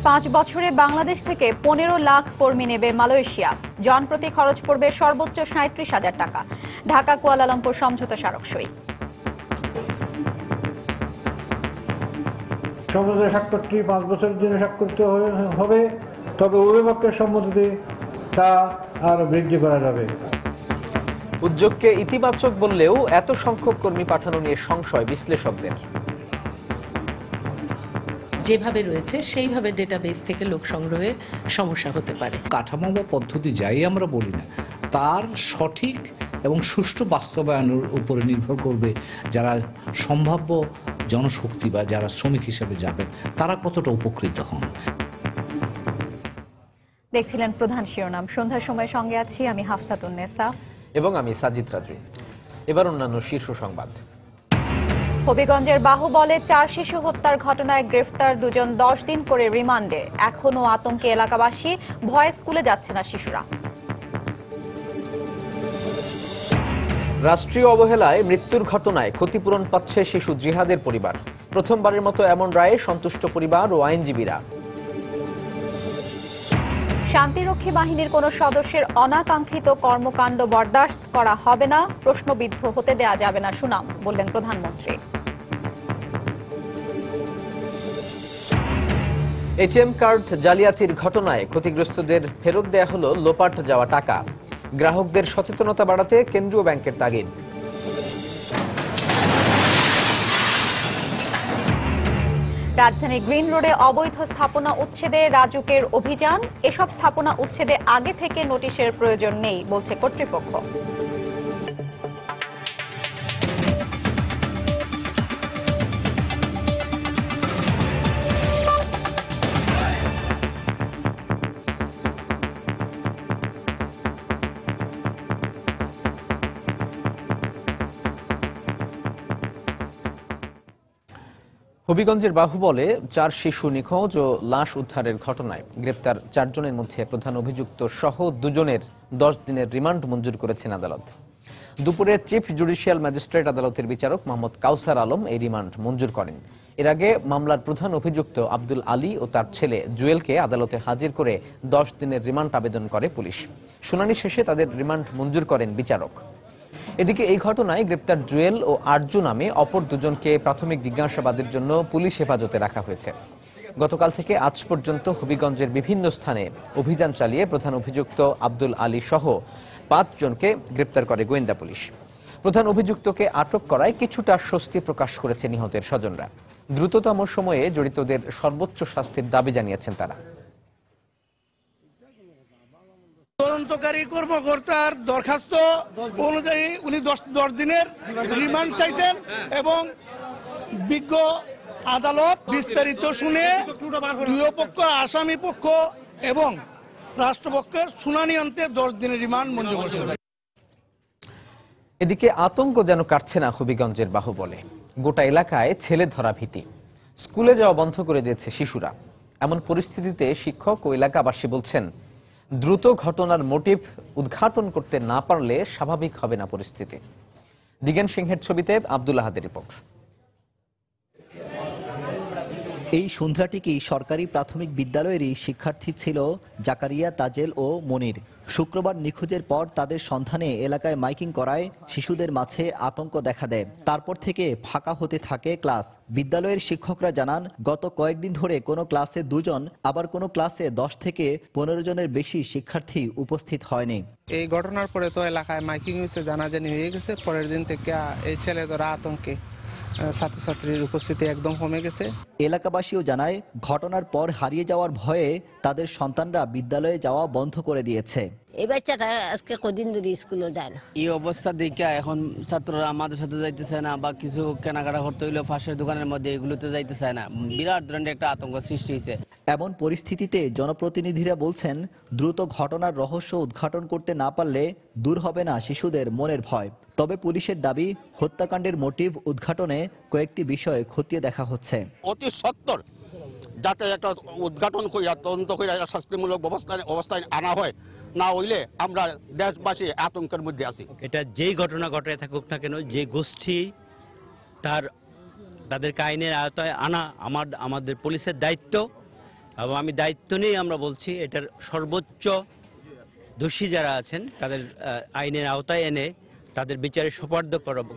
5 বছরে বাংলাদেশ থেকে 15 লাখ কর্মী নেবে মালয়েশিয়া। জনপ্রতি খরচ পড়বে সর্বোচ্চ 37,000 টাকা। ঢাকা কুয়ালালামপুর সমঝোতা স্মারক সই। সমঝোতা স্বাক্ষরটি 5 বছরের জন্য স্বাক্ষরিত হবে, তবে উভয় পক্ষের সম্মতিতে তা আরো বৃদ্ধি করা যাবে। উদ্যোগকে ইতিবাচক বললেও এত সংখ্যক কর্মী পাঠানো নিয়ে সংশয় বিশ্লেষকদের। যেভাবে রয়েছে সেইভাবে ডেটাবেস থেকে লোক সংগ্রহে সমস্যা হতে পারে। কাঠামো বা পদ্ধতি যাই আমরা বলি না, তার সঠিক এবং সুষ্ঠু বাস্তবায়নের উপরে নির্ভর করবে যারা সম্ভাব্য জনশক্তি বা যারা শ্রমিক হিসেবে যাবেন তারা কতটা উপকৃত হন। দেখছিলেন প্রধান শিরোনাম। সন্ধ্যার সময় সঙ্গে আছি আমি হাফসাতুন্নেসা এবং আমি সাজিদ রাজু। এবার অন্যান্য শীর্ষ সংবাদ। হবিগঞ্জের বাহুবলে 4 শিশু হত্যার ঘটনায় গ্রেফতার 2 জন 10 দিন করে রিমান্ডে। এখনো আতঙ্কে এলাকাবাসী, ভয়ে স্কুলে যাচ্ছে না শিশুরা। রাষ্ট্রীয় অবহেলায় মৃত্যুর ঘটনায় ক্ষতিপূরণ পাচ্ছে শিশু জিহাদের পরিবার। প্রথমবারের মতো এমন রায়ে সন্তুষ্ট পরিবার ও আইনজীবীরা। শান্তিরক্ষী বাহিনীর কোন সদস্যের অনাকাঙ্ক্ষিত কর্মকাণ্ড বরদাস্ত করা হবে না, প্রশ্নবিদ্ধ হতে দেয়া যাবে না সুনাম, বললেন প্রধানমন্ত্রী। এটিএম কার্ড জালিয়াতির ঘটনায় ক্ষতিগ্রস্তদের ফেরত দেয়া হলো লোপাট যাওয়া টাকা। গ্রাহকদের সচেতনতা বাড়াতে কেন্দ্রীয় ব্যাংকের তাগিদ। রাজধানী গ্রিন রোডে অবৈধ স্থাপনা উচ্ছেদে রাজুকের অভিযান। এসব স্থাপনা উচ্ছেদে আগে থেকে নোটিশের প্রয়োজন নেই, বলছে কর্তৃপক্ষ। হবিগঞ্জের বাহুবলে 4 শিশু নিখোঁজ ও লাশ উদ্ধারের ঘটনায় গ্রেপ্তার 4 জনের মধ্যে প্রধান অভিযুক্ত সহ 2 জনের 10 দিনের রিমান্ড মঞ্জুর করেছেন আদালত। দুপুরে চিফ জুডিশিয়াল ম্যাজিস্ট্রেট আদালতের বিচারক মোহাম্মদ কাউসার আলম এই রিমান্ড মঞ্জুর করেন। এর আগে মামলার প্রধান অভিযুক্ত আব্দুল আলী ও তার ছেলে জুয়েলকে আদালতে হাজির করে 10 দিনের রিমান্ড আবেদন করে পুলিশ। শুনানি শেষে তাদের রিমান্ড মঞ্জুর করেন বিচারক। এদিকে এই ঘটনায় গ্রেপ্তার জুয়েল ও আরজু নামে অপর 2 জনকে প্রাথমিক জিজ্ঞাসাবাদের জন্য পুলিশ হেফাজতে রাখা হয়েছে। গতকাল থেকে আজ পর্যন্ত হবিগঞ্জের বিভিন্ন স্থানে অভিযান চালিয়ে প্রধান অভিযুক্ত আব্দুল আলী সহ 5 জনকে গ্রেপ্তার করে গোয়েন্দা পুলিশ। প্রধান অভিযুক্তকে আটক করায় কিছুটা স্বস্তি প্রকাশ করেছে নিহতের স্বজনরা। দ্রুততম সময়ে জড়িতদের সর্বোচ্চ শাস্তির দাবি জানিয়েছেন তারা। তদন্তকারী কর্মকর্তার দরখাস্ত অনুযায়ী উনি 10 দিনের রিমান্ড চাইছেন এবং বিজ্ঞ আদালত বিস্তারিত শুনে দুই পক্ষ, আসামি পক্ষ এবং রাষ্ট্রপক্ষের শুনানি অন্তে 10 দিনের রিমান্ড মঞ্জুর করেছেন। এদিকে আতঙ্ক যেন কাটছে না হবিগঞ্জের বাহুবলে। গোটা এলাকায় ছেলে ধরা ভীতি। স্কুলে যাওয়া বন্ধ করে দিয়েছে শিশুরা। এমন পরিস্থিতিতে শিক্ষক ও এলাকাবাসী বলছেন, দ্রুত ঘটনার মোটিভ উদ্ঘাটন করতে না পারলে স্বাভাবিক হবে না পরিস্থিতি। দিগেন সিংহের ছবিতে আব্দুল আহাদের রিপোর্ট। এই সন্ধ্যাটিকেই সরকারি প্রাথমিক বিদ্যালয়েরই শিক্ষার্থী ছিল জাকারিয়া, তাজেল ও মনির। শুক্রবার নিখোঁজের পর তাদের সন্ধানে এলাকায় মাইকিং করায় শিশুদের মাঝে আতঙ্ক দেখা দেয়। তারপর থেকে ফাঁকা হতে থাকে ক্লাস। বিদ্যালয়ের শিক্ষকরা জানান, গত কয়েকদিন ধরে কোনো ক্লাসে 2 জন, আবার কোনো ক্লাসে 10 থেকে 15 জনের বেশি শিক্ষার্থী উপস্থিত হয়নি। এই ঘটনার পরে তো এলাকায় মাইকিং হয়েছে, জানাজানি হয়ে গেছে। পরের দিন থেকে এই ছেলেরা আতঙ্কে, ছাত্রছাত্রীর উপস্থিতি একদম কমে গেছে। এলাকাবাসীও জানায়, ঘটনার পর হারিয়ে যাওয়ার ভয়ে তাদের সন্তানরা বিদ্যালয়ে যাওয়া বন্ধ করে দিয়েছে। এই বাচ্চাটা আজকে কদিন ধরে স্কুলে যায় না। এই অবস্থা দেখে এখন ছাত্ররা আমাদের সাথে যাইতে চায় না, বা কিছু কেনাকাটা করতে হইলে পাশের দোকানের মধ্যে এগুলোতে যাইতে চায় না। বিরাট ধরনের একটা আতঙ্ক সৃষ্টি হয়েছে। এমন পরিস্থিতিতে জনপ্রতিনিধিরা বলছেন, দ্রুত ঘটনার রহস্য উদ্ঘাটন করতে না পারলে দূর হবে না শিশুদের মনের ভয়। তবে পুলিশের দাবি, হত্যাকাণ্ডের মোটিভ উদ্ঘাটনে কয়েকটি বিষয় খতিয়ে দেখা হচ্ছে। অতি সত্বর যাতে একটা উদ্ঘাটন কইরা তদন্ত কইরা শাস্তিমূলক অবস্থায় আনা হয়, না হইলে আমরা দেশবাসী আতঙ্কের মধ্যে আছি। এটা যেই ঘটনা ঘটে থাকুক না কেন, যে গোষ্ঠী তাদেরকে আইনের আওতায় আনা আমাদের পুলিশের দায়িত্ব। এবং আমি দায়িত্ব নিয়ে আমরা বলছি এটার সর্বোচ্চ দোষী যারা আছেন তাদের আইনের আওতায় এনে তাদের বিচারে সোপর্দ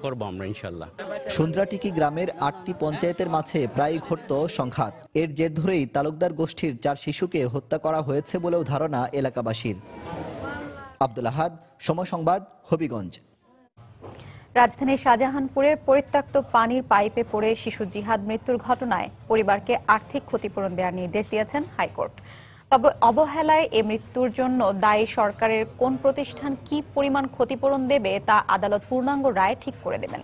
করবো আমরা ইনশাল্লাহ। সুন্দ্রাটিকি গ্রামের 8টি পঞ্চায়েতের মাঝে প্রায় ঘটত সংঘাত। এর জের ধরেই তালুকদার গোষ্ঠীর 4 শিশুকে হত্যা করা হয়েছে বলেও ধারণা এলাকাবাসীর। আব্দুল আহাদ, সময় সংবাদ, হবিগঞ্জ। রাজধানীর শাহজাহানপুরে পরিত্যক্ত পানির পাইপে পড়ে শিশু জিহাদ মৃত্যুর ঘটনায় পরিবারকে আর্থিক ক্ষতিপূরণ দেওয়ার নির্দেশ দিয়েছেন হাইকোর্ট। তবে অবহেলায় এ মৃত্যুর জন্য দায়ী সরকারের কোন প্রতিষ্ঠান কি পরিমাণ ক্ষতিপূরণ দেবে তা আদালত পূর্ণাঙ্গ রায় ঠিক করে দেবেন।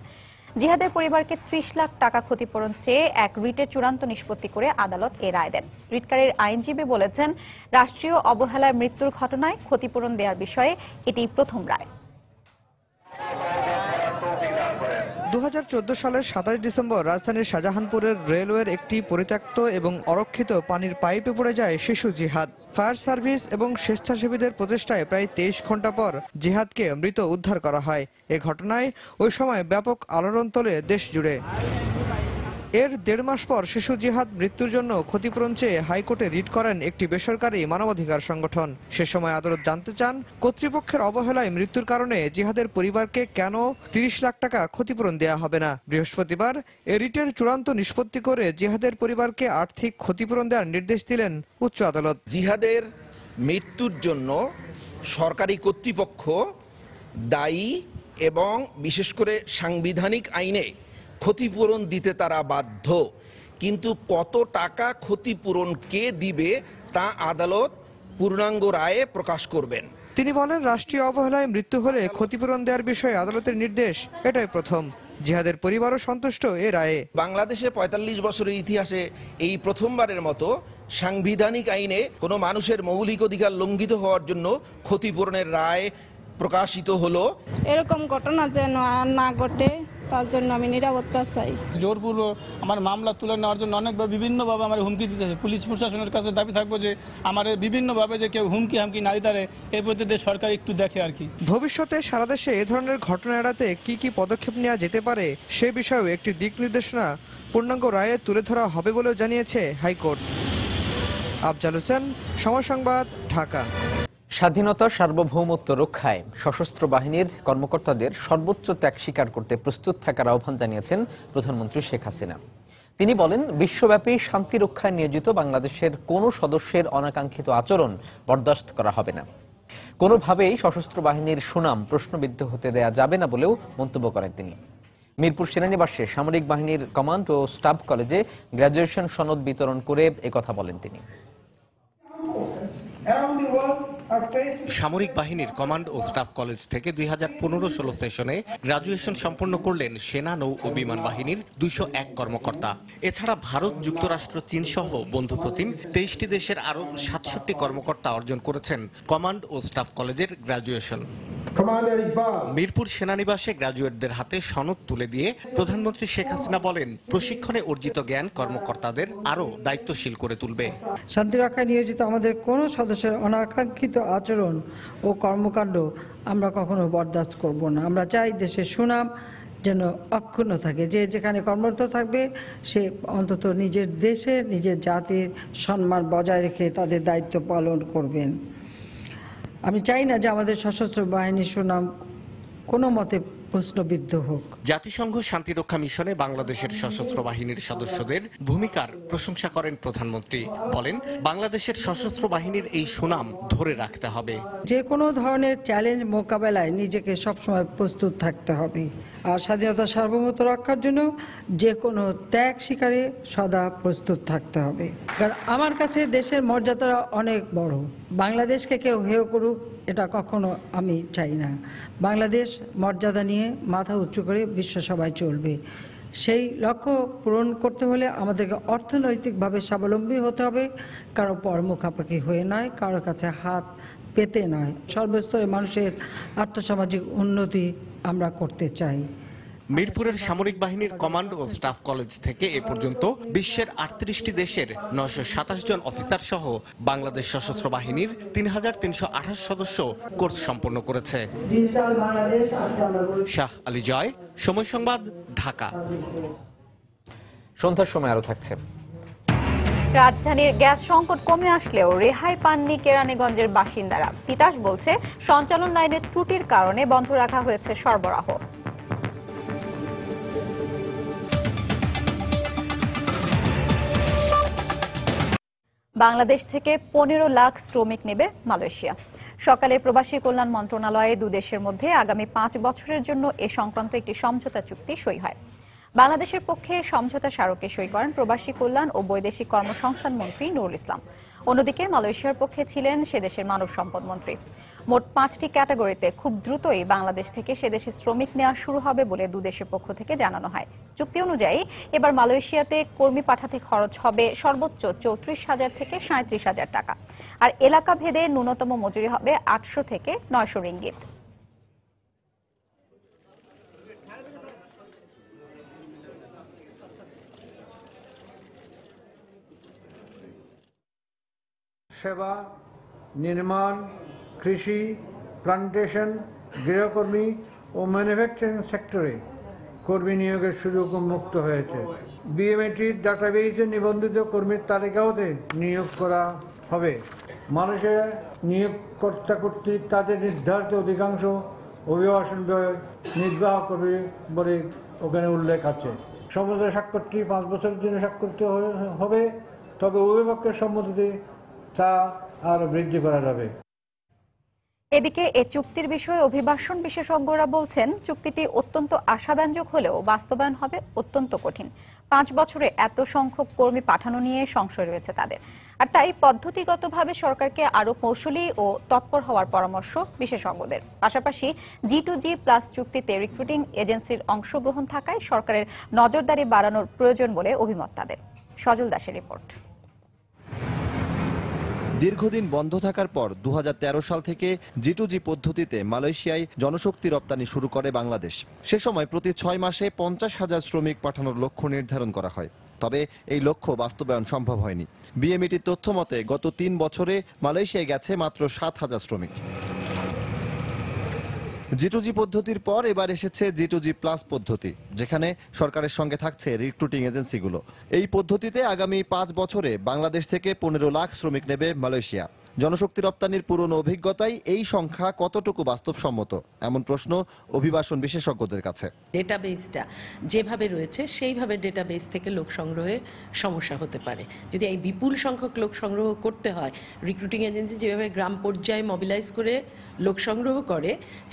জিহাদের পরিবারকে 30 লাখ টাকা ক্ষতিপূরণ চেয়ে এক রিটের চূড়ান্ত নিষ্পত্তি করে আদালত এ রায় দেন। রিটকারীর আইনজীবী বলেছেন, রাষ্ট্রীয় অবহেলায় মৃত্যুর ঘটনায় ক্ষতিপূরণ দেওয়ার বিষয়ে এটি প্রথম রায়। 2014 সালের 27 ডিসেম্বর রাজধানীর শাহজাহানপুরের রেলওয়ের একটি পরিত্যক্ত এবং অরক্ষিত পানির পাইপে পড়ে যায় শিশু জিহাদ। ফায়ার সার্ভিস এবং স্বেচ্ছাসেবীদের প্রচেষ্টায় প্রায় 23 ঘন্টা পর জিহাদকে মৃত উদ্ধার করা হয়। এ ঘটনায় ওই সময় ব্যাপক আলোড়ন তোলে দেশ জুড়ে। এর 1.5 মাস পর শিশু জিহাদ মৃত্যুর জন্য ক্ষতিপূরণ চেয়ে হাইকোর্টে রিট করেন একটি বেসরকারি মানবাধিকার সংগঠন। সে সময় আদালত জানতে চান, কর্তৃপক্ষের অবহেলায় মৃত্যুর কারণে জিহাদের পরিবারকে কেন 30 লাখ টাকা ক্ষতিপূরণ দেওয়া হবে না। বৃহস্পতিবার এ রিটের চূড়ান্ত নিষ্পত্তি করে জিহাদের পরিবারকে আর্থিক ক্ষতিপূরণ দেওয়ার নির্দেশ দিলেন উচ্চ আদালত। জিহাদের মৃত্যুর জন্য সরকারি কর্তৃপক্ষ দায়ী এবং বিশেষ করে সাংবিধানিক আইনে ক্ষতিপূরণ দিতে তারা বাধ্য, কিন্তু কত টাকা ক্ষতিপূরণ কে দিবে তা আদালত পূর্ণাঙ্গ রায়ে প্রকাশ করবেন। তিনি বলেন, রাষ্ট্রীয় অবহেলায় মৃত্যু হলে ক্ষতিপূরণ দেওয়ার বিষয়ে আদালতের নির্দেশ এটাই প্রথম। জিহাদের পরিবারও সন্তুষ্ট এ রায়ে। বাংলাদেশে 45 বছরের ইতিহাসে এই প্রথমবারের মতো সাংবিধানিক আইনে কোনো মানুষের মৌলিক অধিকার লঙ্ঘিত হওয়ার জন্য ক্ষতিপূরণের রায় প্রকাশিত হলো। এরকম ঘটনা যেন না ঘটে তার জন্য আমি নিরাপত্তা চাই। জোরপূর্বক আমার মামলা তুলে নেওয়ার জন্য অনেকভাবে বিভিন্নভাবে আমার হুমকি দিতেছে। পুলিশ প্রশাসনের কাছে দাবি থাকবো যে আমার বিভিন্নভাবে যে কেউ হুমকি না দিতে পারে এর প্রতি সরকার একটু দেখে আর কি। ভবিষ্যতে সারা দেশে এ ধরনের ঘটনা এড়াতে কি কি পদক্ষেপ নেওয়া যেতে পারে সে বিষয়েও একটি দিক নির্দেশনা পূর্ণাঙ্গ রায়ে তুলে ধরা হবে বলেও জানিয়েছে হাইকোর্ট। আফজাল হোসেন, সময় সংবাদ, ঢাকা। স্বাধীনতা সার্বভৌমত্ব রক্ষায় সশস্ত্র বাহিনীর কর্মকর্তাদের সর্বোচ্চ ত্যাগ স্বীকার করতে প্রস্তুত থাকার আহ্বান জানিয়েছেন প্রধানমন্ত্রী শেখ হাসিনা। তিনি বলেন, বিশ্বব্যাপী শান্তি রক্ষায় নিয়োজিত বাংলাদেশের কোনো সদস্যের অনাকাঙ্ক্ষিত আচরণ বরদাস্ত করা হবে না। কোনোভাবেই সশস্ত্র বাহিনীর সুনাম প্রশ্নবিদ্ধ হতে দেয়া যাবে না বলেও মন্তব্য করেন তিনি। মিরপুর সেনানিবাসে সামরিক বাহিনীর কমান্ড ও স্টাফ কলেজে গ্র্যাজুয়েশন সনদ বিতরণ করে একথা বলেন তিনি। সামরিক বাহিনীর কমান্ড ও স্টাফ কলেজ থেকে 2015-16 সেশনে গ্রাজুয়েশন সম্পন্ন করলেন সেনা, নৌ ও বিমান বাহিনীর 201 কর্মকর্তা। এছাড়া ভারত, যুক্তরাষ্ট্র, চীন সহ বন্ধুপ্রতিম 23টি দেশের আরো 67 কর্মকর্তা অর্জন করেছেন কমান্ড ও স্টাফ কলেজের গ্রাজুয়েশন। মিরপুর সেনানিবাসে গ্রাজুয়েটদের হাতে সনদ তুলে দিয়ে প্রধানমন্ত্রী শেখ হাসিনা বলেন, প্রশিক্ষণে অর্জিত জ্ঞান কর্মকর্তাদের আরো দায়িত্বশীল করে তুলবে। শান্তি রক্ষায় নিয়োজিত আমাদের কোনো সদস্যের অনাকাঙ্ক্ষিত আচরণ ও কর্মকাণ্ড আমরা কখনো বরদাস্ত করব না। আমরা চাই দেশের সুনাম যেন অক্ষুণ্ণ থাকে। যে যেখানে কর্মরত থাকবে সে অন্তত নিজের দেশের, নিজের জাতির সম্মান বজায় রেখে তাদের দায়িত্ব পালন করবেন। আমি চাই না যে আমাদের সশস্ত্র বাহিনীর সুনাম কোনো মতে প্রশ্নবিদ্ধ হোক। জাতিসংঘ শান্তিরক্ষা মিশনে বাংলাদেশের সশস্ত্র বাহিনীর সদস্যদের ভূমিকার প্রশংসা করেন প্রধানমন্ত্রী। বলেন, বাংলাদেশের সশস্ত্র বাহিনীর এই সুনাম ধরে রাখতে হবে। যে কোনো ধরনের চ্যালেঞ্জ মোকাবেলায় নিজেকে সবসময় প্রস্তুত থাকতে হবে। আর স্বাধীনতা সার্বভৌমত্ব রক্ষার জন্য যে কোনো ত্যাগ স্বীকারে সদা প্রস্তুত থাকতে হবে। কারণ আমার কাছে দেশের মর্যাদা অনেক বড়। বাংলাদেশকে কেউ হেয় করুক এটা কখনো আমি চাই না। বাংলাদেশ মর্যাদা নিয়ে মাথা উঁচু করে বিশ্বসভায় চলবে। সেই লক্ষ্য পূরণ করতে হলে আমাদেরকে অর্থনৈতিকভাবে স্বাবলম্বী হতে হবে, কারো পর মুখাপাখি হয়ে নয়, কারোর কাছে হাত পেতে নয়। সর্বস্তরে মানুষের আর্থসামাজিক উন্নতি আমরা করতে চাই। মিরপুরের সামরিক বাহিনীর কমান্ড ও স্টাফ কলেজ থেকে এ পর্যন্ত বিশ্বের 38টি দেশের 927 জন অফিসার সহ বাংলাদেশ সশস্ত্র বাহিনীর 3328 সদস্য কোর্স সম্পন্ন করেছে। শাহ আলী জয়, সময় সংবাদ, ঢাকা। সন্ধ্যার সময় আরো থাকছে। রাজধানীর গ্যাস সংকট কমে আসলেও রেহাই পাননি কেরানীগঞ্জের বাসিন্দারা। তিতাস বলছে সঞ্চালন লাইনের ত্রুটির কারণে বন্ধ রাখা হয়েছে সরবরাহ। বাংলাদেশ থেকে 15 লাখ শ্রমিক নেবে মালয়েশিয়া। সকালে প্রবাসী কল্যাণ মন্ত্রণালয়ে দুদেশের মধ্যে আগামী 5 বছরের জন্য এ সংক্রান্ত একটি সমঝোতা চুক্তি সই হয়। বাংলাদেশের পক্ষে সমঝোতা স্মারকে সই করেন প্রবাসী কল্যাণ ও বৈদেশিক কর্মসংস্থান মন্ত্রী নুরুল ইসলাম। অন্যদিকে মালয়েশিয়ার পক্ষে ছিলেন সেদেশের মানব সম্পদ মন্ত্রী। মোট 5টি ক্যাটাগরিতে খুব দ্রুতই বাংলাদেশ থেকে সেদেশে শ্রমিক নেওয়া শুরু হবে বলে দুদেশের পক্ষ থেকে জানানো হয়। চুক্তি অনুযায়ী এবার মালয়েশিয়াতে কর্মী পাঠাতে খরচ হবে সর্বোচ্চ 34,000 থেকে 37,000 টাকা, আর এলাকা ভেদে ন্যূনতম মজুরি হবে 800 থেকে 900 রিঙ্গিত। সেবা, নির্মাণ, কৃষি, প্লান্টেশন, গৃহকর্মী ও ম্যানুফ্যাকচারিং সেক্টরে কর্মী নিয়োগের সুযোগ মুক্ত হয়েছে। বিএমএটির ডাটাবেজে নিবন্ধিত কর্মীর তালিকাতে নিয়োগ করা হবে। মানুষের নিয়োগকর্তা কর্তৃক তাদের নির্ধারিত অধিকাংশ অভিবাসন ব্যয় নির্বাহ করবে বলে ওখানে উল্লেখ আছে। সমঝোতা স্বাক্ষরটি 5 বছরের জন্য স্বাক্ষরিত হবে, তবে উভয় পক্ষের সম্মতিতে তা আরো বৃদ্ধি করা যাবে। এদিকে এ চুক্তির বিষয়ে অভিবাসন বিশেষজ্ঞরা বলছেন, চুক্তিটি অত্যন্ত আশাব্যঞ্জক হলেও বাস্তবায়ন হবে অত্যন্ত কঠিন। 5 বছরে এত সংখ্যক কর্মী পাঠানো নিয়ে সংশয় রয়েছে তাদের, আর তাই পদ্ধতিগতভাবে সরকারকে আরো কৌশলী ও তৎপর হওয়ার পরামর্শ বিশেষজ্ঞদের। পাশাপাশি G2G+ চুক্তিতে রিক্রুটিং এজেন্সির অংশগ্রহণ থাকায় সরকারের নজরদারি বাড়ানোর প্রয়োজন বলে অভিমত তাদের। সজল দাসের রিপোর্ট। দীর্ঘদিন বন্ধ থাকার পর 2013 সাল থেকে G2G পদ্ধতিতে মালয়েশিয়ায় জনশক্তি রপ্তানি শুরু করে বাংলাদেশ। সে সময় প্রতি 6 মাসে 50,000 শ্রমিক পাঠানোর লক্ষ্য নির্ধারণ করা হয়, তবে এই লক্ষ্য বাস্তবায়ন সম্ভব হয়নি। বিএমইটির তথ্য মতে গত 3 বছরে মালয়েশিয়ায় গেছে মাত্র 7,000 শ্রমিক। G2G পদ্ধতির পর এবার এসেছে G2G+ পদ্ধতি, যেখানে সরকারের সঙ্গে থাকছে রিক্রুটিং এজেন্সিগুলো। এই পদ্ধতিতে আগামী 5 বছরে বাংলাদেশ থেকে 15 লাখ শ্রমিক নেবে মালয়েশিয়া। জনশক্তি রপ্তানির পুরনো অভিজ্ঞতায় এই সংখ্যা কতটুকু বাস্তবসম্মত, এমন প্রশ্ন অভিবাসন বিশেষজ্ঞদের কাছে। ডেটাবেসটা যেভাবে রয়েছে সেইভাবে ডেটাবেস থেকে লোক সংগ্রহে সমস্যা হতে পারে। যদি এই বিপুল সংখ্যক লোক সংগ্রহ করতে হয়, রিক্রুটিং এজেন্সি যেভাবে গ্রাম পর্যায়ে মোবিলাইজ করে লোক সংগ্রহ করে,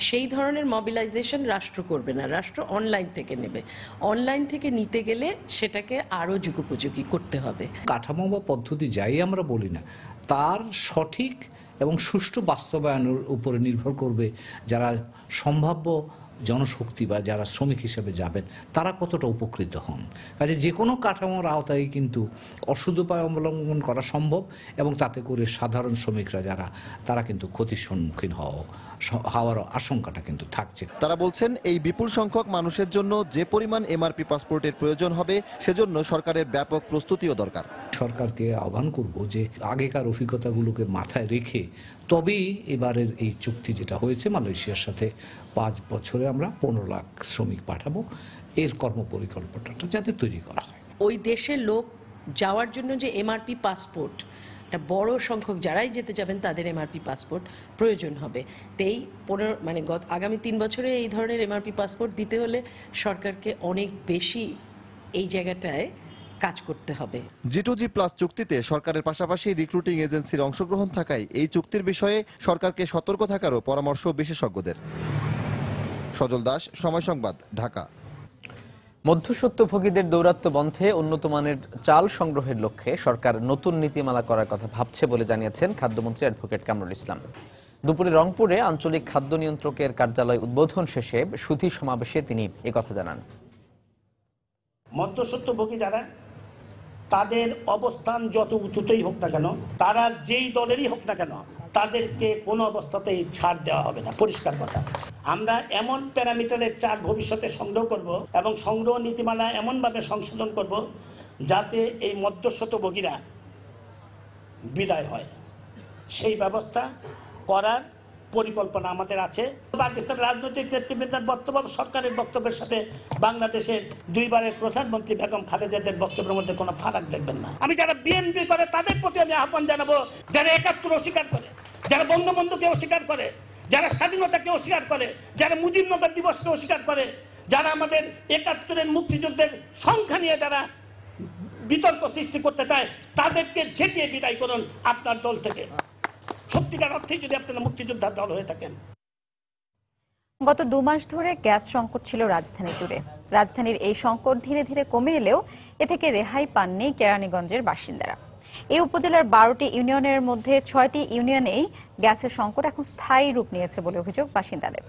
সেই ধরনের মোবিলাইজেশন রাষ্ট্র করবে না, রাষ্ট্র অনলাইন থেকে নেবে। অনলাইন থেকে নিতে গেলে সেটাকে আরও যুগোপযোগী করতে হবে। কাঠামো বা পদ্ধতি যাই আমরা বলি না, তার সঠিক এবং সুষ্ঠু বাস্তবায়নের উপরে নির্ভর করবে যারা সম্ভাব্য জনশক্তি বা যারা শ্রমিক হিসেবে যাবেন তারা কতটা উপকৃত হন। কাজে যে কোনো কাঠামোর আওতায় কিন্তু অসদুপায় অবলম্বন করা সম্ভব, এবং তাতে করে সাধারণ শ্রমিকরা যারা তারা কিন্তু ক্ষতির সম্মুখীন হওয়ার আশঙ্কাটা কিন্তু থাকছে। তারা বলছেন এই বিপুল সংখ্যক মানুষের জন্য যে পরিমাণ এমআরপি পাসপোর্টের প্রয়োজন হবে, সেজন্য সরকারের ব্যাপক প্রস্তুতিও দরকার। সরকারকে আহ্বান করব যে আগেকার অভিজ্ঞতাগুলোকে মাথায় রেখে তবেই এবারের এই চুক্তি যেটা হয়েছে মালয়েশিয়ার সাথে 5 বছরে আমরা 15 লাখ শ্রমিক পাঠাবো, এর কর্মপরিকল্পনাটা যাতে তৈরি করা হয়। ওই দেশের লোক যাওয়ার জন্য যে এমআরপি পাসপোর্ট, একটা বড় সংখ্যক যারাই যেতে যাবেন তাদের এমআরপি পাসপোর্ট প্রয়োজন হবে। তাই আগামী 3 বছরে এই ধরনের এমআরপি পাসপোর্ট দিতে হলে সরকারকে অনেক বেশি এই জায়গাটায় কাজ করতে হবে। G2G+ চুক্তিতে সরকারের পাশাপাশি রিক্রুটিং এজেন্সির অংশগ্রহণ থাকায় এই চুক্তির বিষয়ে সরকারকে সতর্ক থাকারও পরামর্শ বিশেষজ্ঞদের। সজল দাস, সময় সংবাদ, ঢাকা। মধ্যস্বত্বভোগীদের দৌরাত্ম্য বন্ধে উন্নত মানের চাল সংগ্রহের লক্ষ্যে সরকার নতুন নীতিমালা করার কথা ভাবছে বলে জানিয়েছেন খাদ্যমন্ত্রী অ্যাডভোকেট কামরুল ইসলাম। দুপুরে রংপুরে আঞ্চলিক খাদ্য নিয়ন্ত্রকের কার্যালয় উদ্বোধন শেষে সুধী সমাবেশে তিনি একথা জানান। মধ্যস্বত্বভোগী যারা, তাদের অবস্থান যত উঁচুতেই হোক না কেন, তারা যেই দলেরই হোক না কেন, তাদেরকে কোনো অবস্থাতেই ছাড় দেওয়া হবে না, পরিষ্কার কথা। আমরা এমন প্যারামিটারের চাল ভবিষ্যতে সংগ্রহ করব এবং সংগ্রহ নীতিমালা এমনভাবে সংশোধন করব যাতে এই মধ্যস্বত্বভোগীরা বিদায় হয়। সেই ব্যবস্থা করার পরিকল্পনা আমাদের আছে। পাকিস্তানের রাজনৈতিক নেতৃবৃন্দের বক্তব্য সরকারের বক্তব্যের সাথে বাংলাদেশের দুইবারের প্রধানমন্ত্রী বেগম খালেদাদের বক্তব্যের মধ্যে কোনো ফারাক দেখবেন না। আমি যারা বিএনপি করে তাদের প্রতি আমি আহ্বান জানাবো, যারা ৭১ অস্বীকার করে, যারা বঙ্গবন্ধুকে অস্বীকার করে, যারা স্বাধীনতাকে অস্বীকার করে, যারা মুজিবনগর দিবসকে অস্বীকার করে, যারা আমাদের ৭১-এর মুক্তিযুদ্ধের সংখ্যা নিয়ে যারা বিতর্ক সৃষ্টি করতে চায়, তাদেরকে ঝেঁটিয়ে বিদায় করুন আপনার দল থেকে, সত্যিকার অর্থে যদি আপনারা মুক্তিযোদ্ধার দল হয়ে থাকেন। গত 2 মাস ধরে গ্যাস সংকট ছিল রাজধানী জুড়ে। রাজধানীর এই সংকট ধীরে ধীরে কমে এলেও এ থেকে রেহাই পাননি কেরানীগঞ্জের বাসিন্দারা। এই উপজেলার 12টি ইউনিয়নের মধ্যে 6টি ইউনিয়নেই গ্যাসের সংকট এখন স্থায়ী রূপ নিয়েছে বলে অভিযোগ বাসিন্দাদের।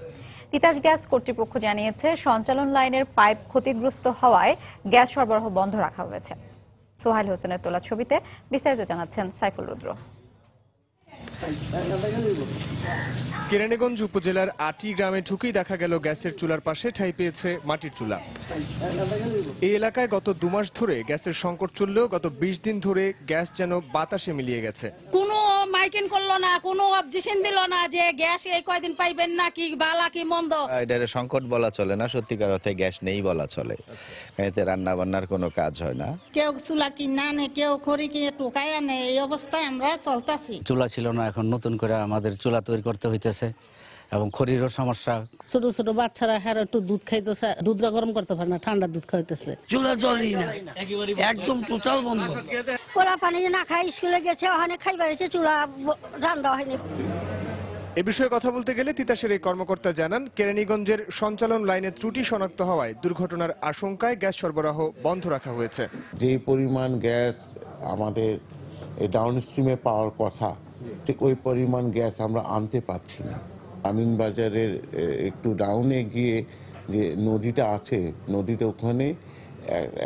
তিতাস গ্যাস কর্তৃপক্ষ জানিয়েছে সঞ্চালন লাইনের পাইপ ক্ষতিগ্রস্ত হওয়ায় গ্যাস সরবরাহ বন্ধ রাখা হয়েছে। সোহাইল হোসেনের তোলা ছবিতে বিস্তারিত জানাচ্ছেন সাইফুল রুদ্র। কেরানীগঞ্জ উপজেলার 8টি গ্রামে ঢুকেই দেখা গেল গ্যাসের চুলার পাশে ঠাঁই পেয়েছে মাটির চুলা। এই এলাকায় গত 2 মাস ধরে গ্যাসের সংকট চললেও গত 20 দিন ধরে গ্যাস যেন বাতাসে মিলিয়ে গেছে। কোনো মাইকিং করলো না, কোনো অবজেকশন দিল না যে গ্যাস এই কয়দিন পাইবেন না, কি বালা কি মন্দ। এটার সংকট বলা চলে না, সত্যিকার অর্থে গ্যাস নেই বলা চলে। এতে রান্না বান্নার কোনো কাজ হয় না। কেউ চুলা কিনে আনে, কেউ খড়ি কিনে টোকায় আনে, এই অবস্থায় আমরা চলতেছি। চুলা ছিল না, এখন নতুন করে আমাদের চুলা তৈরি করতে হইতেছে এবং খড়িরও সমস্যা। ছোট ছোট বাচ্চারা হ্যাঁ একটু দুধ খাইতেছে, দুধটা গরম করতে পারে না, ঠান্ডা দুধ খাইতেছে। চুলা চলেই না, একদম টোটাল বন্ধ। পোলা পানি না খাই স্কুলে গেছে, ওখানে খাইবার এসে চুলা রান্না হয়নি। এ বিষয়ে কথা বলতে গেলে তিতাসের এই কর্মকর্তা জানান, কেরানীগঞ্জের সঞ্চালন লাইনে ত্রুটি শনাক্ত হওয়ায় দুর্ঘটনার আশঙ্কায় গ্যাস সরবরাহ বন্ধ রাখা হয়েছে। যে পরিমাণ গ্যাস আমাদের ডাউন স্ট্রিমে পাওয়ার কথা, ঠিক ওই পরিমাণ গ্যাস আমরা আনতে পারছি না। আমিনবাজারের একটু ডাউনে গিয়ে যে নদীটা আছে, নদীতে ওখানে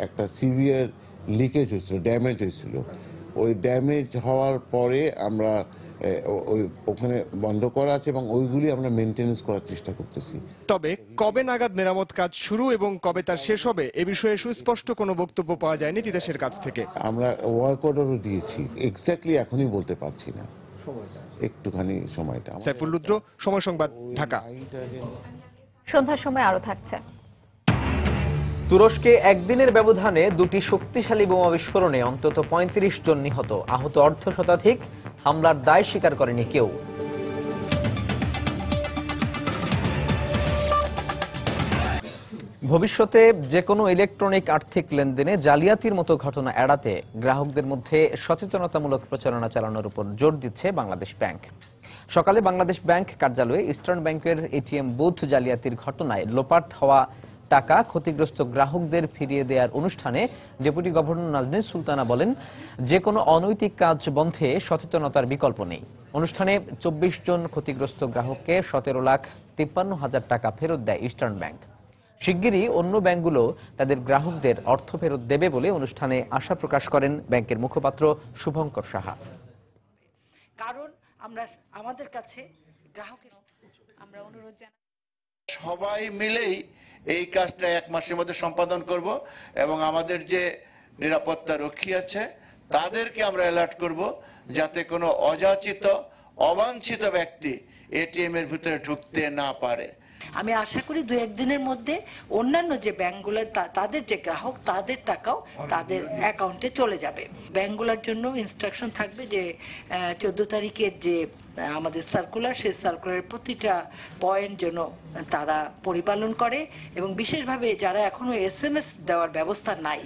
একটা সিভিয়ার লিকেজ হয়েছিল, ড্যামেজ হয়েছিল। ওই ড্যামেজ হওয়ার পরে আমরা ওখানে বন্ধ করা আছে এবং ওইগুলি আমরা মেনটেনেন্স করার চেষ্টা করতেছি। তবে কবে নাগাদ মেরামত কাজ শুরু এবং কবে তার শেষ হবে এ বিষয়ে সুস্পষ্ট কোনো বক্তব্য পাওয়া যায়নি তিতাসের কাছ থেকে। আমরা ওয়ার্ক অর্ডারও দিয়েছি, এক্স্যাক্টলি এখনই বলতে পারছি না, একটুখানি সময়টা। সাইফুল রুদ্র, সময় সংবাদ, ঢাকা। সন্ধ্যার সময় আরো থাকছে। তুরস্কে একদিনের ব্যবধানে 2টি শক্তিশালী বোমা বিস্ফোরণে অন্তত 35 জন নিহত, আহত অর্ধশতাধিক। হামলার দায় স্বীকার করেনি কেউ। ভবিষ্যতে যে কোনো ইলেকট্রনিক আর্থিক লেনদেনে জালিয়াতির মতো ঘটনা এড়াতে গ্রাহকদের মধ্যে সচেতনতামূলক প্রচারণা চালানোর উপর জোর দিচ্ছে বাংলাদেশ ব্যাংক। সকালে বাংলাদেশ ব্যাংক কার্যালয়ে ইস্টার্ন ব্যাংকের এটিএম বুথ জালিয়াতির ঘটনায় লোপাট হওয়া টাকা ক্ষতিগ্রস্ত গ্রাহকদের ফিরিয়ে দেওয়ার অনুষ্ঠানে ডেপুটি গভর্নর নাজনীন সুলতানা বলেন, যে কোনো অনৈতিক কাজ বন্ধে সচেতনতার বিকল্প নেই। অনুষ্ঠানে 24 জন ক্ষতিগ্রস্ত গ্রাহককে 17,53,000 টাকা ফেরত দেয় ইস্টার্ন ব্যাংক। শিগগিরই অন্য ব্যাংকগুলো তাদের গ্রাহকদের অর্থ ফেরত দেবে বলে অনুষ্ঠানে আশা প্রকাশ করেন ব্যাংকের মুখপাত্র শুভঙ্কর সাহা। কারণ আমরা আমাদের কাছে গ্রাহকের আমরা অনুরোধ জানাই সবাই মিলেই এই কাজটা 1 মাসের মধ্যে সম্পাদন করব এবং আমাদের যে নিরাপত্তা রক্ষী আছে তাদেরকে আমরা অ্যালার্ট করব যাতে কোনো অযাচিত অবাঞ্ছিত ব্যক্তি এটিএম এর ভিতরে ঢুকতে না পারে। আমি আশা করি 2-1 দিনের মধ্যে অন্যান্য যে ব্যাংকগুলো তাদের যে গ্রাহক তাদের টাকাও তাদের অ্যাকাউন্টে চলে যাবে। ব্যাংকগুলোর জন্য ইনস্ট্রাকশন থাকবে যে 14 তারিখের যে আমাদের সার্কুলার, সেই সার্কুলারের প্রতিটা পয়েন্ট যেন তারা পরিপালন করে এবং বিশেষভাবে যারা এখনো SMS দেওয়ার ব্যবস্থা নাই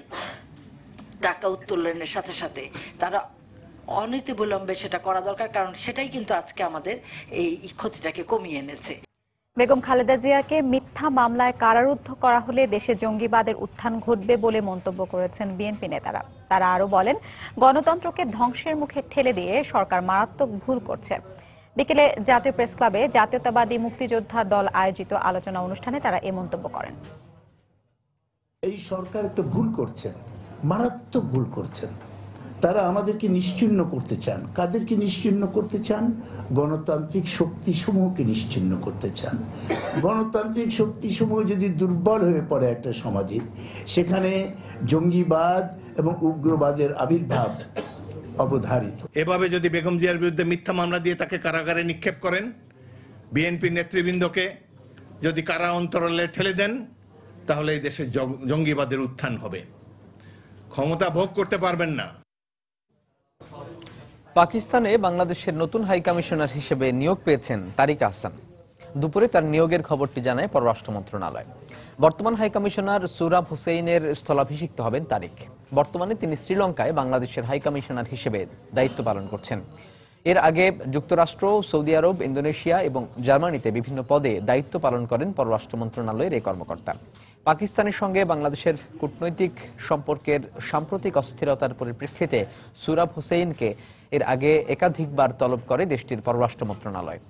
টাকা উত্তোলনের সাথে সাথে তারা অনতিবিলম্বে সেটা করা দরকার, কারণ সেটাই কিন্তু আজকে আমাদের এই ক্ষতিটাকে কমিয়ে এনেছে। বেগম খালেদা জিয়াকে মিথ্যা মামলায় কারারুদ্ধ করা হলে দেশে জঙ্গিবাদের উত্থান ঘটবে বলে মন্তব্য করেছেন বিএনপি নেতারা। তারা আরো বলেন, গণতন্ত্রকে ধ্বংসের মুখে ঠেলে দিয়ে সরকার মারাত্মক ভুল করছে। বিকেলে জাতীয় প্রেস ক্লাবে জাতীয়তাবাদী মুক্তিযোদ্ধা দল আয়োজিত আলোচনা অনুষ্ঠানে তারা এ মন্তব্য করেন। এই সরকার একটা ভুল করছেন, মারাত্মক ভুল করছেন। তারা আমাদেরকে নিশ্চিহ্ন করতে চান। কাদেরকে নিশ্চিহ্ন করতে চান? গণতান্ত্রিক শক্তিসমূহকে নিশ্চিহ্ন করতে চান। গণতান্ত্রিক শক্তিসমূহ যদি দুর্বল হয়ে পড়ে একটা সমাজে, সেখানে জঙ্গিবাদ এবং উগ্রবাদের আবির্ভাব অবধারিত। এভাবে যদি বেগম জিয়ার বিরুদ্ধে মিথ্যা মামলা দিয়ে তাকে কারাগারে নিক্ষেপ করেন, বিএনপি নেতৃবৃন্দকে যদি কারা অন্তরালে ঠেলে দেন তাহলে এই দেশে জঙ্গিবাদের উত্থান হবে। ক্ষমতা ভোগ করতে পারবেন না। পাকিস্তানে বাংলাদেশের নতুন হাই কমিশনার হিসেবে নিয়োগ পেয়েছেন তারিক আহসান। দুপুরে তার নিয়োগের খবরটি জানায় পররাষ্ট্র মন্ত্রণালয়। বর্তমান হাই কমিশনার সুরাব হোসেইনের স্থলাভিষিক্ত হবেন তারিক। বর্তমানে তিনি শ্রীলঙ্কায় বাংলাদেশের হাই কমিশনার হিসেবে দায়িত্ব পালন করছেন। এর আগে যুক্তরাষ্ট্র, সৌদি আরব, ইন্দোনেশিয়া এবং জার্মানিতে বিভিন্ন পদে দায়িত্ব পালন করেন পররাষ্ট্র মন্ত্রণালয়ের এই কর্মকর্তা। পাকিস্তানের সঙ্গে বাংলাদেশের কূটনৈতিক সম্পর্কের সাম্প্রতিক অস্থিরতার পরিপ্রেক্ষিতে সুরাব হোসেইনকে এর আগে একাধিকবার তলব করে দেশটির পররাষ্ট্র মন্ত্রণালয়।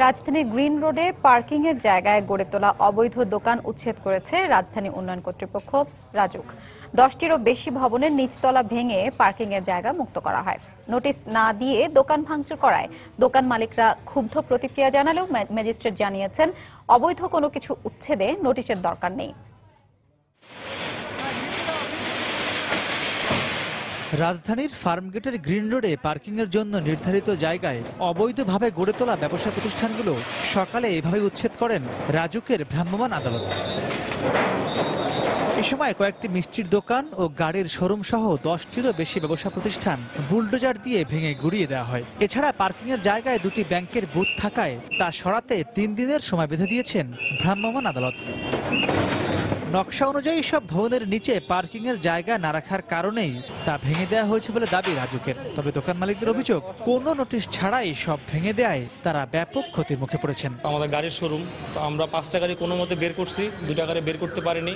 রাজধানীর গ্রিন রোডে পার্কিং এর জায়গায় গড়ে তোলা অবৈধ দোকান উচ্ছেদ করেছে রাজধানী উন্নয়ন কর্তৃপক্ষ রাজুক। 10টিরও বেশি ভবনের নিচতলা ভেঙে পার্কিং এর জায়গা মুক্ত করা হয়। নোটিশ না দিয়ে দোকান ভাঙচুর করায় দোকান মালিকরা ক্ষুব্ধ প্রতিক্রিয়া জানালেও ম্যাজিস্ট্রেট জানিয়েছেন অবৈধ কোনো কিছু উচ্ছেদে নোটিশের দরকার নেই। রাজধানীর ফার্মগেটের গ্রিন রোডে পার্কিং এর জন্য নির্ধারিত জায়গায় অবৈধভাবে গড়ে তোলা ব্যবসা প্রতিষ্ঠানগুলো সকালে এভাবে উচ্ছেদ করেন রাজুকের ভ্রাম্যমাণ আদালত। এ সময় কয়েকটি মিষ্টির দোকান ও গাড়ির শোরুম সহ 10টিরও বেশি ব্যবসা প্রতিষ্ঠান বুলডোজার দিয়ে ভেঙে গুড়িয়ে দেওয়া হয়। এছাড়া পার্কিং এর জায়গায় দুটি ব্যাংকের বুথ থাকায় তা সরাতে 3 দিনের সময় বেঁধে দিয়েছেন ভ্রাম্যমাণ আদালত। নকশা অনুযায়ী সব ভবনের নিচে পার্কিং এর জায়গা না রাখার কারণেই তা ভেঙে দেওয়া হয়েছে বলে দাবি রাজুকের। তবে দোকান মালিকদের অভিযোগ, কোনো নোটিশ ছাড়াই সব ভেঙে দেয় তারা ব্যাপক ক্ষতির মুখে পড়েছেন। আমাদের গাড়ির শোরুম, তো আমরা 5টা গাড়ি কোনো মতে বের করছি, 2টা গাড়ি বের করতে পারিনি।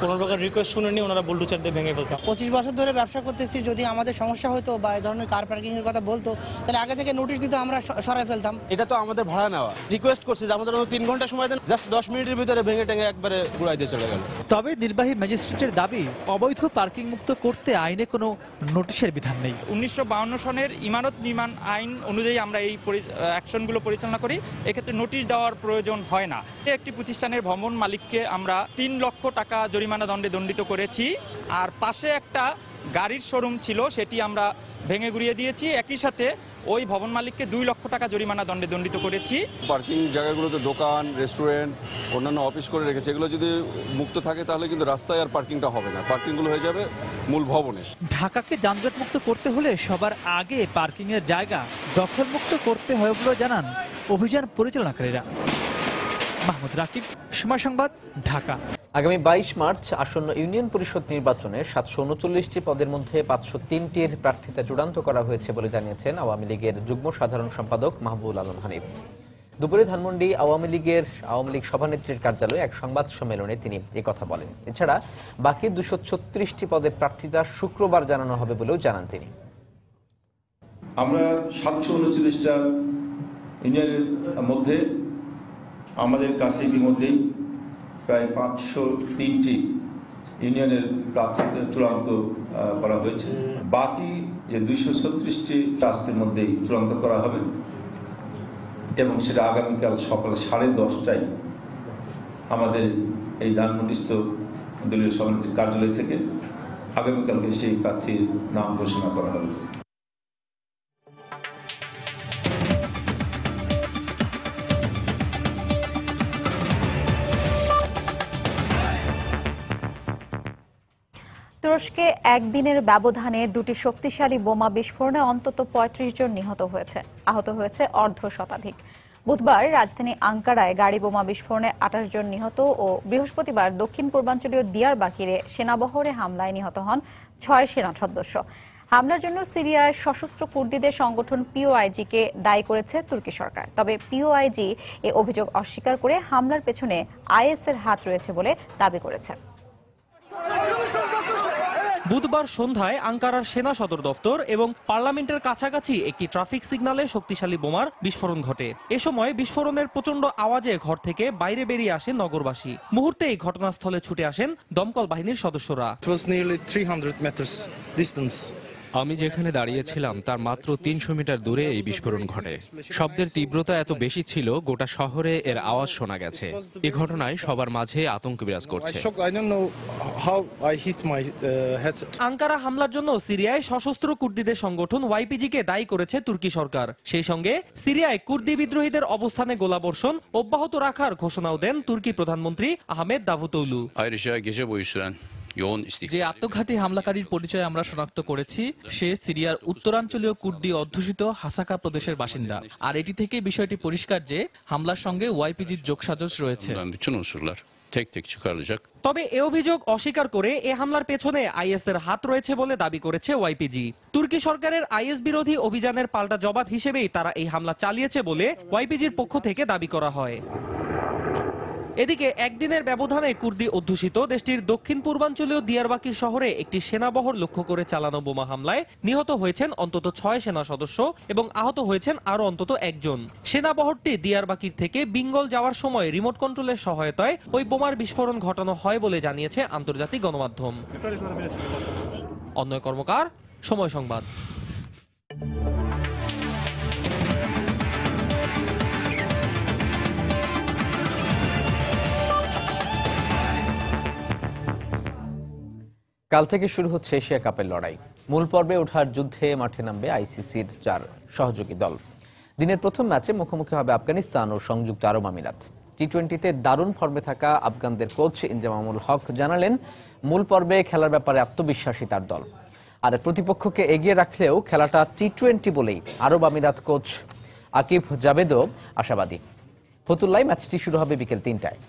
কোনো প্রকার রিকোয়েস্ট শুনেনি, ওনারা বুলডোজার দিয়ে ভেঙে ফেলছে। 25 বছর ধরে ব্যবসা করতেছি, যদি আমাদের সমস্যা হতো বা এই ধরনের কার পার্কিং এর কথা বলতো তাহলে আগে থেকে নোটিশ দিতে আমরা সরাই ফেলতাম। এটা তো আমাদের ভাড়া নেওয়া। রিকোয়েস্ট করছি যে আমাদের 3 ঘন্টা সময় দেন, জাস্ট 10 মিনিটের ভিতরে ভেঙে টেঙে একবারে গুড়াই দিয়ে চলে গেল। তবে নির্বাহী ম্যাজিস্ট্রেটের দাবি, অবৈধ পার্কিং মুক্ত করতে আইনে কোনো নোটিশের বিধান নেই। 1952 সনের ইমারত নির্মাণ আইন অনুযায়ী আমরা এই অ্যাকশনগুলো পরিচালনা করি। এক্ষেত্রে নোটিশ দেওয়ার প্রয়োজন হয় না। একটি প্রতিষ্ঠানের ভবন মালিককে আমরা 3 লক্ষ টাকা জরিমানা দণ্ডে দণ্ডিত করেছি। আর পাশে একটা গাড়ির শোরুম ছিল, সেটি আমরা ভেঙে গুড়িয়ে দিয়েছি। একই সাথে ওই ভবন মালিককে 2 লক্ষ টাকা জরিমানা দণ্ডে দণ্ডিত করেছি। পার্কিং জায়গাগুলোতে দোকান, রেস্টুরেন্ট, অন্যান্য অফিস করে রেখেছে। এগুলো যদি মুক্ত থাকে তাহলে কিন্তু রাস্তায় আর পার্কিংটা হবে না, পার্কিংগুলো হয়ে যাবে মূল ভবনে। ঢাকাকে যানজট মুক্ত করতে হলে সবার আগে পার্কিং এর জায়গা দখলমুক্ত করতে হবে বলে জানান অভিযান পরিচালনাকারীরা। মাহমুদ রাকিব, সময় সংবাদ, ঢাকা। আগামী 22 মার্চ আসন্ন ইউনিয়ন পরিষদ নির্বাচনে 739টি পদের মধ্যে 503টির প্রার্থিতা চূড়ান্ত করা হয়েছে বলে জানিয়েছেন আওয়ামী লীগের যুগ্ম সাধারণ সম্পাদক মাহবুবুল আলম হানিফ। দুপুরে ধানমন্ডি আওয়ামী লীগ সভানেত্রীর কার্যালয়ে এক সংবাদ সম্মেলনে তিনি একথা বলেন। এছাড়া বাকি 236টি পদের প্রার্থিতা শুক্রবার জানানো হবে বলেও জানান তিনি। আমরা 739টা ইউনিয়নের মধ্যে আমাদের কাছে ইতিমধ্যেই প্রায় 503টি ইউনিয়নের প্রার্থীতা চূড়ান্ত করা হয়েছে। বাকি যে 236টি আজকের মধ্যেই চূড়ান্ত করা হবে এবং সেটা আগামীকাল সকাল 10:30টায় আমাদের এই ধানমন্ডিস্থ দলীয় সভানেত্রীর কার্যালয় থেকে আগামীকালকে সেই প্রার্থীর নাম ঘোষণা করা হবে। তুরস্কে একদিনের ব্যবধানে 2টি শক্তিশালী বোমা বিস্ফোরণে অন্তত 35 জন নিহত হয়েছে, আহত হয়েছে অর্ধশতাধিক। বুধবার রাজধানী আঙ্কারায় গাড়ি বোমা বিস্ফোরণে 28 জন নিহত ও বৃহস্পতিবার দক্ষিণ পূর্বাঞ্চলীয় দিয়ারবাকিরে সেনাবহরে হামলায় নিহত হন 6 সেনা সদস্য। হামলার জন্য সিরিয়ায় সশস্ত্র কুর্দিদের সংগঠন পিওআইজি-কে দায়ী করেছে তুর্কি সরকার। তবে পিওআইজি এ অভিযোগ অস্বীকার করে হামলার পেছনে আইএসের হাত রয়েছে বলে দাবি করেছে। বুধবার সন্ধ্যায় আঙ্কারার সেনা সদর দফতর এবং পার্লামেন্টের কাছাকাছি একটি ট্রাফিক সিগন্যালে শক্তিশালী বোমার বিস্ফোরণ ঘটে। এ সময় বিস্ফোরণের প্রচন্ড আওয়াজে ঘর থেকে বাইরে বেরিয়ে আসেন নগরবাসী। মুহূর্তেই ঘটনাস্থলে ছুটে আসেন দমকল বাহিনীর সদস্যরা। It was nearly 300 meters distance আমি যেখানে দাঁড়িয়েছিলাম তার মাত্র 300 মিটার দূরে এই বিস্ফোরণ ঘটে। শব্দের তীব্রতা এত বেশি ছিল গোটা শহরে এর আওয়াজ শোনা গেছে। এই ঘটনায় সবার মাঝে আতঙ্ক বিরাজ করছে। আঙ্কারা হামলার জন্য সিরিয়ায় সশস্ত্র কুর্দিদের সংগঠন YPG-কে দায়ী করেছে তুর্কি সরকার। সেই সঙ্গে সিরিয়ায় কুর্দি বিদ্রোহীদের অবস্থানে গোলাবর্ষণ অব্যাহত রাখার ঘোষণাও দেন তুর্কি প্রধানমন্ত্রী আহমেদ দাভুতোগলু। যে আত্মঘাতী হামলাকারীর পরিচয় আমরা শনাক্ত করেছি সে সিরিয়ার উত্তরাঞ্চলীয় কুর্দি অধ্যুষিত হাসাকা প্রদেশের বাসিন্দা। আর এটি থেকে বিষয়টি পরিষ্কার যে হামলার সঙ্গে YPG-র যোগসাজশ রয়েছে। তবে এ অভিযোগ অস্বীকার করে এ হামলার পেছনে IS এর হাত রয়েছে বলে দাবি করেছে YPG। তুর্কি সরকারের IS বিরোধী অভিযানের পাল্টা জবাব হিসেবেই তারা এই হামলা চালিয়েছে বলে YPG-র পক্ষ থেকে দাবি করা হয়। এদিকে একদিনের ব্যবধানে কুর্দি অধ্যুষিত দেশটির দক্ষিণ পূর্বাঞ্চলীয় দিয়ারবাকির শহরে একটি সেনাবহর লক্ষ্য করে চালানো বোমা হামলায় নিহত হয়েছেন অন্তত 6 সেনা সদস্য এবং আহত হয়েছেন আরো অন্তত 1 জন। সেনাবহরটি দিয়ারবাকির থেকে বিঙ্গল যাওয়ার সময় রিমোট কন্ট্রোলের সহায়তায় ওই বোমার বিস্ফোরণ ঘটানো হয় বলে জানিয়েছে আন্তর্জাতিক গণমাধ্যম। অন্যয় কর্মকার, সময় সংবাদ। কাল থেকে শুরু হচ্ছে এশিয়া কাপের লড়াই। মূল পর্বে ওঠার যুদ্ধে মাঠে নামবে ICCর 4 সহযোগী দল। দিনের প্রথম ম্যাচে মুখোমুখি হবে আফগানিস্তান ও সংযুক্ত আরব আমিরাত। টি-20-তে দারুণ ফর্মে থাকা আফগানদের কোচ ইনজামামুল হক জানালেন মূল পর্বে খেলার ব্যাপারে আত্মবিশ্বাসী তার দল। আর প্রতিপক্ষকে এগিয়ে রাখলেও খেলাটা টি-20 বলেই আরব আমিরাত কোচ আকিব জাবেদও আশাবাদী। ফতুল্লায় ম্যাচটি শুরু হবে বিকেল 3টায়।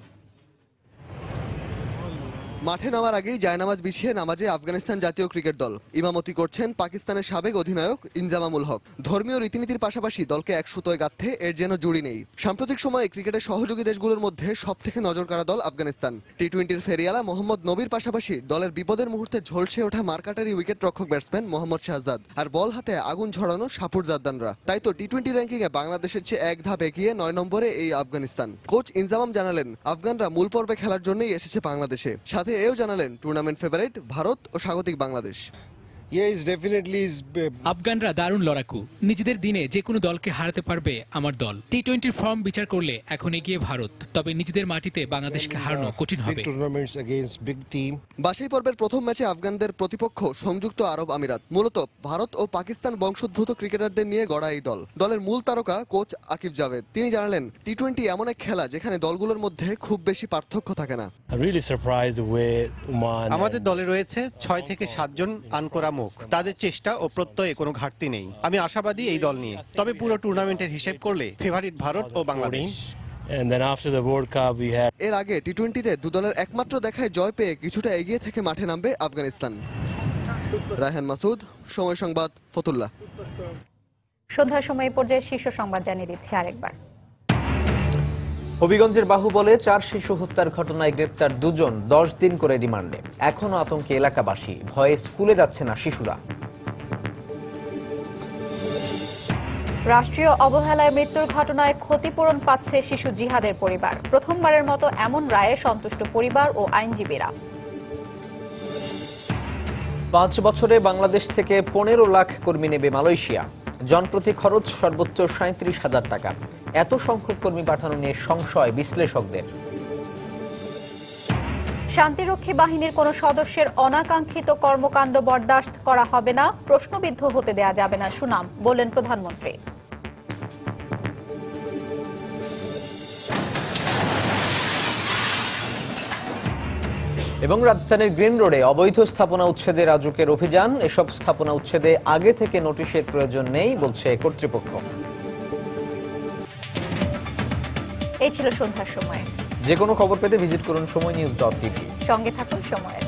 মাঠে নামার আগেই জায়নামাজ বিছিয়ে নামাজে আফগানিস্তান জাতীয় ক্রিকেট দল। ইমামতি করছেন পাকিস্তানের সাবেক অধিনায়ক ইনজামামুল হক। ধর্মীয় রীতিনীতির পাশাপাশি দলকে এক সুতোয় গাঁথতে এর যেন জুড়ি নেই। সাম্প্রতিক সময়ে ক্রিকেটের সহযোগী দেশগুলোর মধ্যে সবথেকে নজর কাড়া দল আফগানিস্তান। টি-20-র ফেরিয়ালা মোহাম্মদ নবীর পাশাপাশি দলের বিপদের মুহূর্তে ঝলসে ওঠা মারকাটারি উইকেট রক্ষক ব্যাটসম্যান মোহাম্মদ শাহজাদ আর বল হাতে আগুন ঝরানো সাপুর জাদ্দানরা। তাই তো টি-20 র্যাঙ্কিংয়ে বাংলাদেশের চেয়ে এক ধাপ এগিয়ে 9 নম্বরে এই আফগানিস্তান। কোচ ইনজামাম জানালেন আফগানরা মূল পর্বে খেলার জন্যই এসেছে বাংলাদেশে। সাথে এও জানালেন টুর্নামেন্ট ফেভারিট ভারত ও স্বাগতিক বাংলাদেশ। আফগানরা দারুণ লড়াকু। নিজেদের দিনে যে কোনো দলকে হারাতে পারবে আমার দল। টি-20-র ফর্ম বিচার করলে এখন এগিয়ে ভারত, তবে নিজেদের মাটিতে বাংলাদেশকে হারানো কঠিন হবে। বাছাই পর্বের প্রথম ম্যাচে আফগানদের প্রতিপক্ষ সংযুক্ত আরব আমিরাত। মূলত ভারত ও পাকিস্তান বংশোদ্ভূত ক্রিকেটারদের নিয়ে গড়া এই দল। দলের মূল তারকা কোচ আকিব জাভেদ। তিনি জানালেন টি-20 এমন এক খেলা যেখানে দলগুলোর মধ্যে খুব বেশি পার্থক্য থাকে না। আমাদের দলে রয়েছে 6 থেকে 7 জন আনকোরা মুখ। তাদের চেষ্টা ও প্রত্যয়ে কোনো ঘাটতি নেই। আমি আশাবাদী এই দল নিয়ে। তবে পুরো টুর্নামেন্টের হিসেব করলে ফেভারিট ভারত ও বাংলাদেশ। এর আগে টি-20-তে দু দলের একমাত্র দেখায় জয় পেয়ে কিছুটা এগিয়ে থেকে মাঠে নামবে আফগানিস্তান। রায়হান মাসুদ, সময় সংবাদ, ফতুল্লা। সন্ধ্যার সময় পর্যায়ে শীর্ষ সংবাদ জানিয়ে দিচ্ছি আরেকবার। হবিগঞ্জের বাহুবলে 4 শিশু হত্যার ঘটনায় গ্রেপ্তার 2 জন, 10 দিন করে রিমান্ডে। এখনো আতঙ্কে এলাকাবাসী, ভয়ে স্কুলে যাচ্ছে না শিশুরা। রাষ্ট্রীয় অবহেলায় মৃত্যুর ঘটনায় ক্ষতিপূরণ পাচ্ছে শিশু জিহাদের পরিবার। প্রথমবারের মতো এমন রায়ে সন্তুষ্ট পরিবার ও আইনজীবীরা। 5 বছরে বাংলাদেশ থেকে 15 লাখ কর্মী নেবে মালয়েশিয়া। জনপ্রতি খরচ সর্বোচ্চ 37,000 টাকা। এত সংখ্যক কর্মী পাঠানো নিয়ে সংশয় বিশ্লেষকদের। শান্তিরক্ষী বাহিনীর কোন সদস্যের অনাকাঙ্ক্ষিত কর্মকাণ্ড বরদাস্ত করা হবে না, প্রশ্নবিদ্ধ হতে দেয়া যাবে না সুনাম, বললেন প্রধানমন্ত্রী। এবং রাজধানীর গ্রিন রোডে অবৈধ স্থাপনা উচ্ছেদে রাজুকের অভিযান। এসব স্থাপনা উচ্ছেদে আগে থেকে নোটিশের প্রয়োজন নেই বলছে কর্তৃপক্ষ। এই ছিল সন্ধ্যার সময়। যে কোনো খবর পেতে ভিজিট করুন সময়নিউজ.tv। সঙ্গে থাকুন সময়ের।